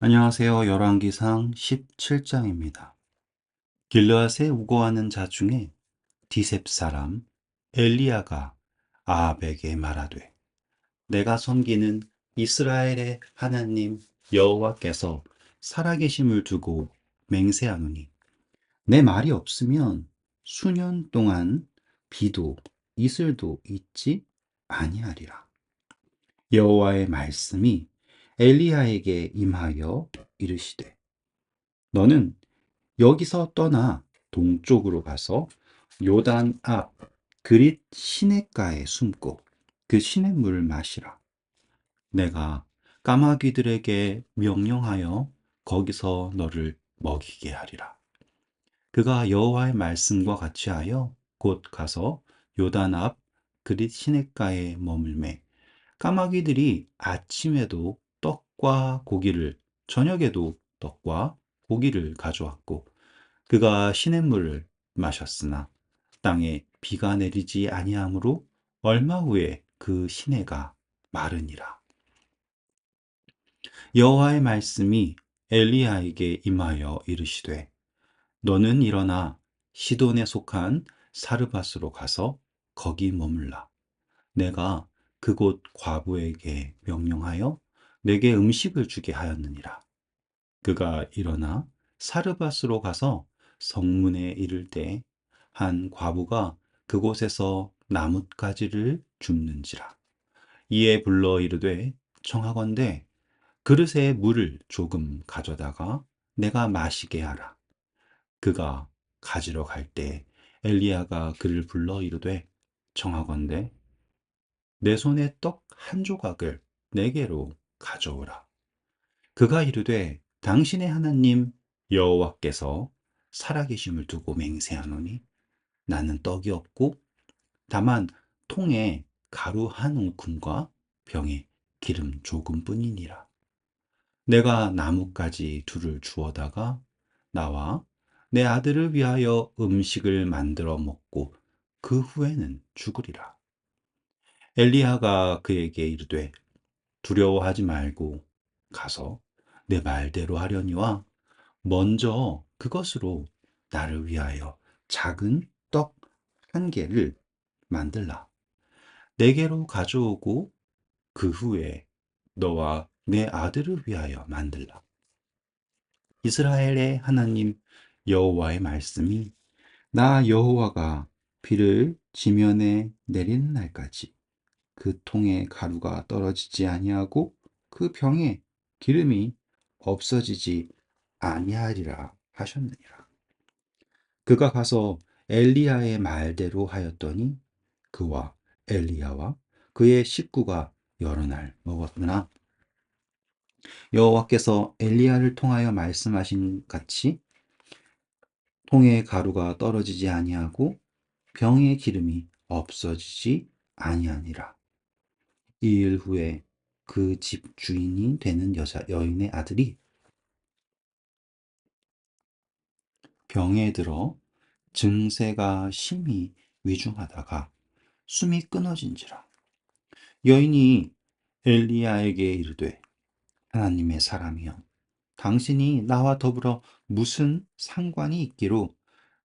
안녕하세요. 열왕기상 17장입니다. 길르앗에 우거하는 자 중에 디셉 사람 엘리야가 아합에게 말하되, 내가 섬기는 이스라엘의 하나님 여호와께서 살아계심을 두고 맹세하노니 내 말이 없으면 수년 동안 비도 이슬도 있지 아니하리라. 여호와의 말씀이 엘리야에게 임하여 이르시되, 너는 여기서 떠나 동쪽으로 가서 요단 앞 그릿 시냇가에 숨고 그 시냇물을 마시라. 내가 까마귀들에게 명령하여 거기서 너를 먹이게 하리라. 그가 여호와의 말씀과 같이 하여 곧 가서 요단 앞 그릿 시냇가에 머물매, 까마귀들이 아침에도 떡과 고기를, 저녁에도 떡과 고기를 가져왔고, 그가 시냇물을 마셨으나 땅에 비가 내리지 아니하므로 얼마 후에 그 시내가 마르니라. 여호와의 말씀이 엘리야에게 임하여 이르시되, 너는 일어나 시돈에 속한 사르밧으로 가서 거기 머물라. 내가 그곳 과부에게 명령하여 내게 음식을 주게 하였느니라. 그가 일어나 사르밧으로 가서 성문에 이를 때 한 과부가 그곳에서 나뭇가지를 줍는지라. 이에 불러 이르되, 청하건대 그릇에 물을 조금 가져다가 내가 마시게 하라. 그가 가지러 갈 때 엘리야가 그를 불러 이르되, 청하건대 내 손에 떡 한 조각을 내게로 가져오라. 그가 이르되, 당신의 하나님 여호와께서 살아계심을 두고 맹세하노니 나는 떡이 없고 다만 통에 가루 한 움큼과 병에 기름 조금뿐이니라. 내가 나뭇가지 둘을 주워다가 나와 내 아들을 위하여 음식을 만들어 먹고 그 후에는 죽으리라. 엘리야가 그에게 이르되, 두려워하지 말고 가서 내 말대로 하려니와 먼저 그것으로 나를 위하여 작은 떡 한 개를 만들라. 내게로 가져오고 그 후에 너와 내 아들을 위하여 만들라. 이스라엘의 하나님 여호와의 말씀이, 나 여호와가 비를 지면에 내리는 날까지 그 통에 가루가 떨어지지 아니하고 그 병에 기름이 없어지지 아니하리라 하셨느니라. 그가 가서 엘리야의 말대로 하였더니 그와 엘리야와 그의 식구가 여러 날 먹었으나 여호와께서 엘리야를 통하여 말씀하신 같이 통에 가루가 떨어지지 아니하고 병의 기름이 없어지지 아니하니라. 이 일 후에 그 집 주인이 되는 여인의 아들이 병에 들어 증세가 심히 위중하다가 숨이 끊어진지라. 여인이 엘리야에게 이르되, 하나님의 사람이여, 당신이 나와 더불어 무슨 상관이 있기로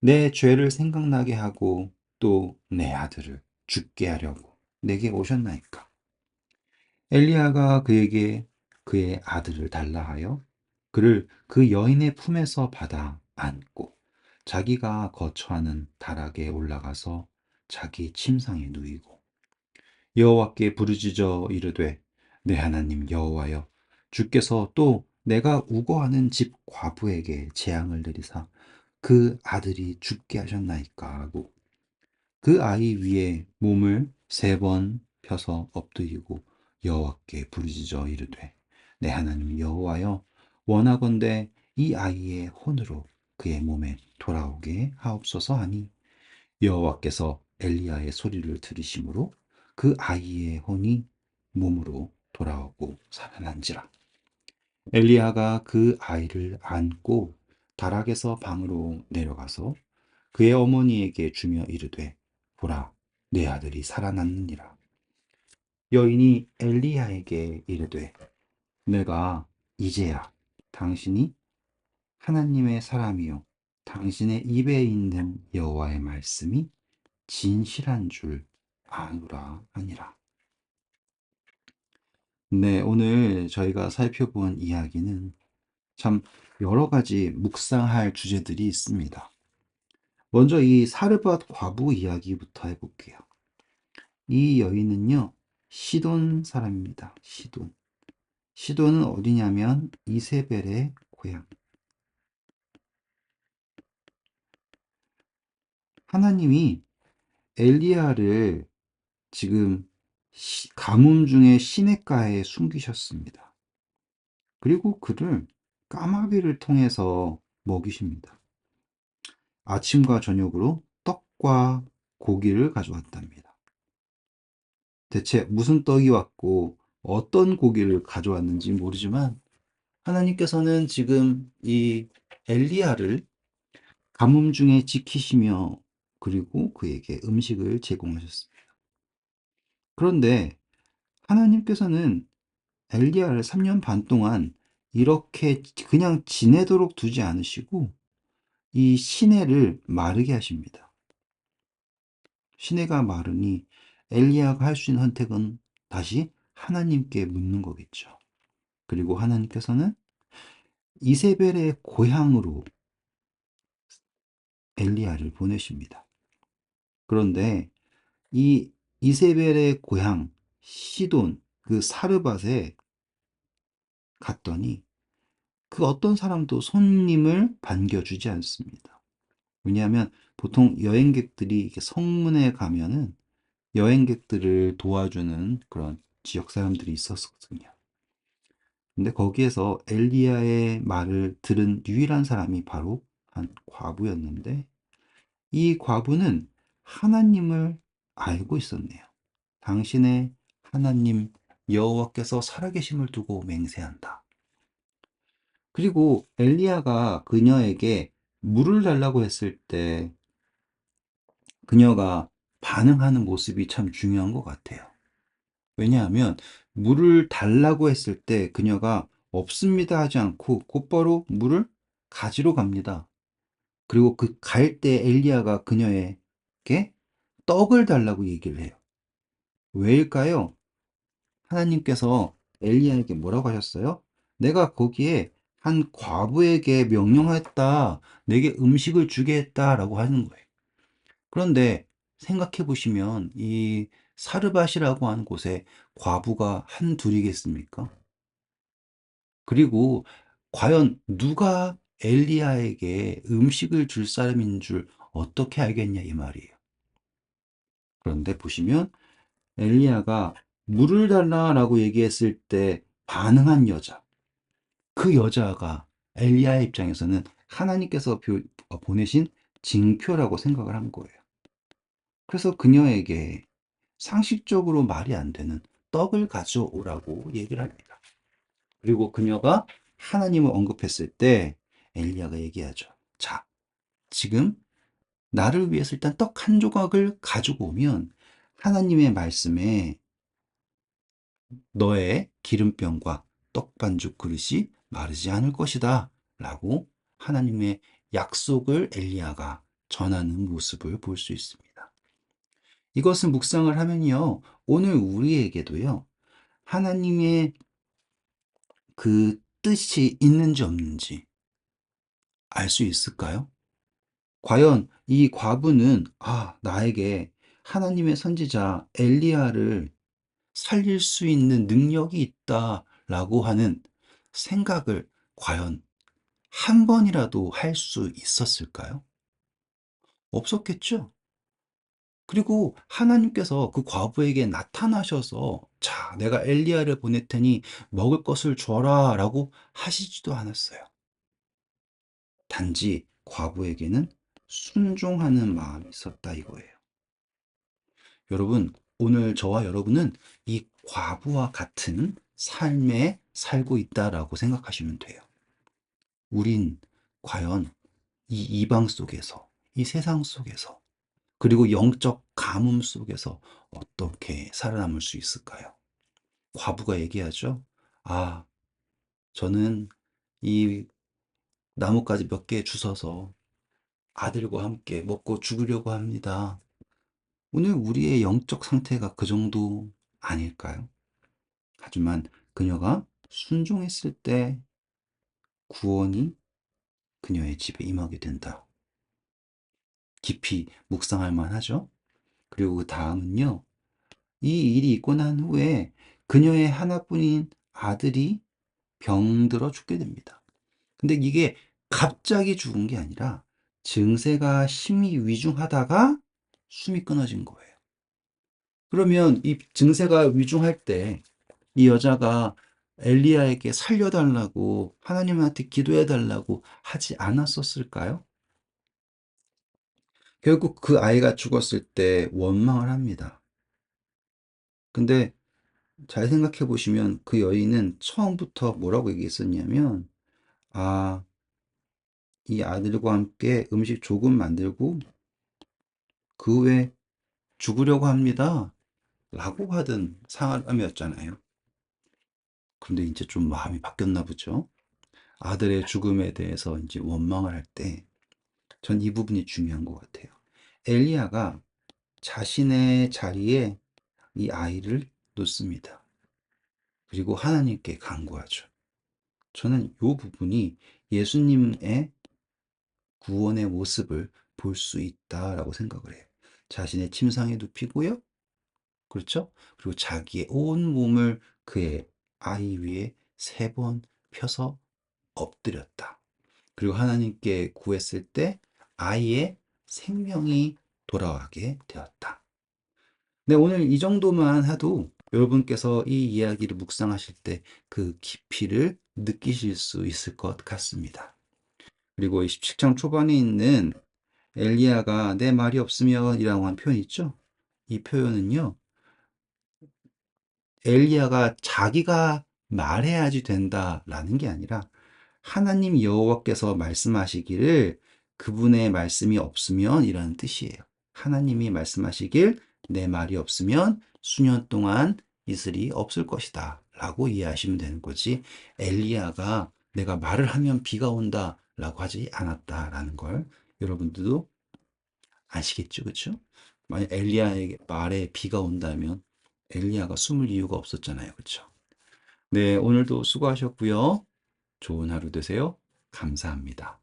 내 죄를 생각나게 하고 또 내 아들을 죽게 하려고 내게 오셨나이까? 엘리야가 그에게 그의 아들을 달라 하여 그를 그 여인의 품에서 받아 안고 자기가 거처하는 다락에 올라가서 자기 침상에 누이고 여호와께 부르짖어 이르되, 내 하나님 여호와여, 주께서 또 내가 우거하는 집 과부에게 재앙을 내리사 그 아들이 죽게 하셨나이까 하고 그 아이 위에 몸을 3번 펴서 엎드리고 여호와께 부르짖어 이르되, 내 하나님 여호와여, 원하건대 이 아이의 혼으로 그의 몸에 돌아오게 하옵소서 하니 여호와께서 엘리야의 소리를 들으심으로 그 아이의 혼이 몸으로 돌아오고 살아난지라. 엘리야가 그 아이를 안고 다락에서 방으로 내려가서 그의 어머니에게 주며 이르되, 보라, 내 아들이 살아났느니라. 여인이 엘리야에게 이르되, 내가 이제야 당신이 하나님의 사람이요 당신의 입에 있는 여호와의 말씀이 진실한 줄 아노라 하니라. 네, 오늘 저희가 살펴본 이야기는 참 여러 가지 묵상할 주제들이 있습니다. 먼저 이 사르밧 과부 이야기부터 해볼게요. 이 여인은요, 시돈 사람입니다. 시돈. 시돈은 어디냐면 이세벨의 고향. 하나님이 엘리야를 지금 가뭄 중에 시냇가에 숨기셨습니다. 그리고 그를 까마귀를 통해서 먹이십니다. 아침과 저녁으로 떡과 고기를 가져왔답니다. 대체 무슨 떡이 왔고 어떤 고기를 가져왔는지 모르지만 하나님께서는 지금 이 엘리야를 가뭄 중에 지키시며 그리고 그에게 음식을 제공하셨습니다. 그런데 하나님께서는 엘리야를 3년 반 동안 이렇게 그냥 지내도록 두지 않으시고 이 시내를 마르게 하십니다. 시내가 마르니 엘리야가 할 수 있는 선택은 다시 하나님께 묻는 거겠죠. 그리고 하나님께서는 이세벨의 고향으로 엘리야를 보내십니다. 그런데 이 이세벨의 고향 시돈 그 사르밧에 갔더니 그 어떤 사람도 손님을 반겨주지 않습니다. 왜냐하면 보통 여행객들이 이렇게 성문에 가면은 여행객들을 도와주는 그런 지역 사람들이 있었거든요. 근데 거기에서 엘리야의 말을 들은 유일한 사람이 바로 한 과부였는데 이 과부는 하나님을 알고 있었네요. 당신의 하나님 여호와께서 살아계심을 두고 맹세한다. 그리고 엘리야가 그녀에게 물을 달라고 했을 때 그녀가 반응하는 모습이 참 중요한 것 같아요. 왜냐하면 물을 달라고 했을 때 그녀가 없습니다 하지 않고 곧바로 물을 가지러 갑니다. 그리고 그 갈 때 엘리야가 그녀에게 떡을 달라고 얘기를 해요. 왜일까요? 하나님께서 엘리야에게 뭐라고 하셨어요? 내가 거기에 한 과부에게 명령했다. 내게 음식을 주게 했다라고 하는 거예요. 그런데 생각해 보시면 이 사르밧이라고 하는 곳에 과부가 한둘이겠습니까? 그리고 과연 누가 엘리야에게 음식을 줄 사람인 줄 어떻게 알겠냐 이 말이에요. 그런데 보시면 엘리야가 물을 달라라고 얘기했을 때 반응한 여자, 그 여자가 엘리야의 입장에서는 하나님께서 보내신 징표라고 생각을 한 거예요. 그래서 그녀에게 상식적으로 말이 안 되는 떡을 가져오라고 얘기를 합니다. 그리고 그녀가 하나님을 언급했을 때 엘리야가 얘기하죠. 자, 지금 나를 위해서 일단 떡 한 조각을 가지고 오면 하나님의 말씀에 너의 기름병과 떡 반죽 그릇이 마르지 않을 것이다 라고 하나님의 약속을 엘리야가 전하는 모습을 볼 수 있습니다. 이것을 묵상을 하면요, 오늘 우리에게도요, 하나님의 그 뜻이 있는지 없는지 알 수 있을까요? 과연 이 과부는 나에게 하나님의 선지자 엘리야를 살릴 수 있는 능력이 있다라고 하는 생각을 과연 한 번이라도 할 수 있었을까요? 없었겠죠? 그리고 하나님께서 그 과부에게 나타나셔서 자, 내가 엘리야를 보낼 테니 먹을 것을 줘라 라고 하시지도 않았어요. 단지 과부에게는 순종하는 마음이 있었다 이거예요. 여러분, 오늘 저와 여러분은 이 과부와 같은 삶에 살고 있다라고 생각하시면 돼요. 우린 과연 이 이방 속에서, 이 세상 속에서, 그리고 영적 가뭄 속에서 어떻게 살아남을 수 있을까요? 과부가 얘기하죠. 저는 이 나뭇가지 몇 개 주워서 아들과 함께 먹고 죽으려고 합니다. 오늘 우리의 영적 상태가 그 정도 아닐까요? 하지만 그녀가 순종했을 때 구원이 그녀의 집에 임하게 된다. 깊이 묵상할 만하죠? 그리고 그 다음은요. 이 일이 있고 난 후에 그녀의 하나뿐인 아들이 병들어 죽게 됩니다. 근데 이게 갑자기 죽은 게 아니라 증세가 심히 위중하다가 숨이 끊어진 거예요. 그러면 이 증세가 위중할 때 이 여자가 엘리야에게 살려달라고 하나님한테 기도해달라고 하지 않았었을까요? 결국 그 아이가 죽었을 때 원망을 합니다. 근데 잘 생각해 보시면 그 여인은 처음부터 뭐라고 얘기했었냐면, 아, 이 아들과 함께 음식 조금 만들고 그 후에 죽으려고 합니다. 라고 하던 사람이었잖아요. 근데 이제 좀 마음이 바뀌었나 보죠. 아들의 죽음에 대해서 이제 원망을 할 때, 전 이 부분이 중요한 것 같아요. 엘리야가 자신의 자리에 이 아이를 놓습니다. 그리고 하나님께 간구하죠. 저는 이 부분이 예수님의 구원의 모습을 볼 수 있다라고 생각을 해요. 자신의 침상에 눕히고요. 그렇죠? 그리고 자기의 온 몸을 그의 아이 위에 3번 펴서 엎드렸다. 그리고 하나님께 구했을 때 아이의 생명이 돌아가게 되었다. 네, 오늘 이 정도만 해도 여러분께서 이 이야기를 묵상하실 때 그 깊이를 느끼실 수 있을 것 같습니다. 그리고 이 17장 초반에 있는 엘리야가 내 말이 없으면 이라고 한 표현 있죠? 이 표현은요, 엘리야가 자기가 말해야지 된다라는 게 아니라 하나님 여호와께서 말씀하시기를 그분의 말씀이 없으면 이라는 뜻이에요. 하나님이 말씀하시길 내 말이 없으면 수년 동안 이슬이 없을 것이다 라고 이해하시면 되는 거지, 엘리야가 내가 말을 하면 비가 온다 라고 하지 않았다라는 걸 여러분들도 아시겠죠, 그렇죠? 만약 엘리야의 말에 비가 온다면 엘리야가 숨을 이유가 없었잖아요, 그렇죠? 네, 오늘도 수고하셨고요. 좋은 하루 되세요. 감사합니다.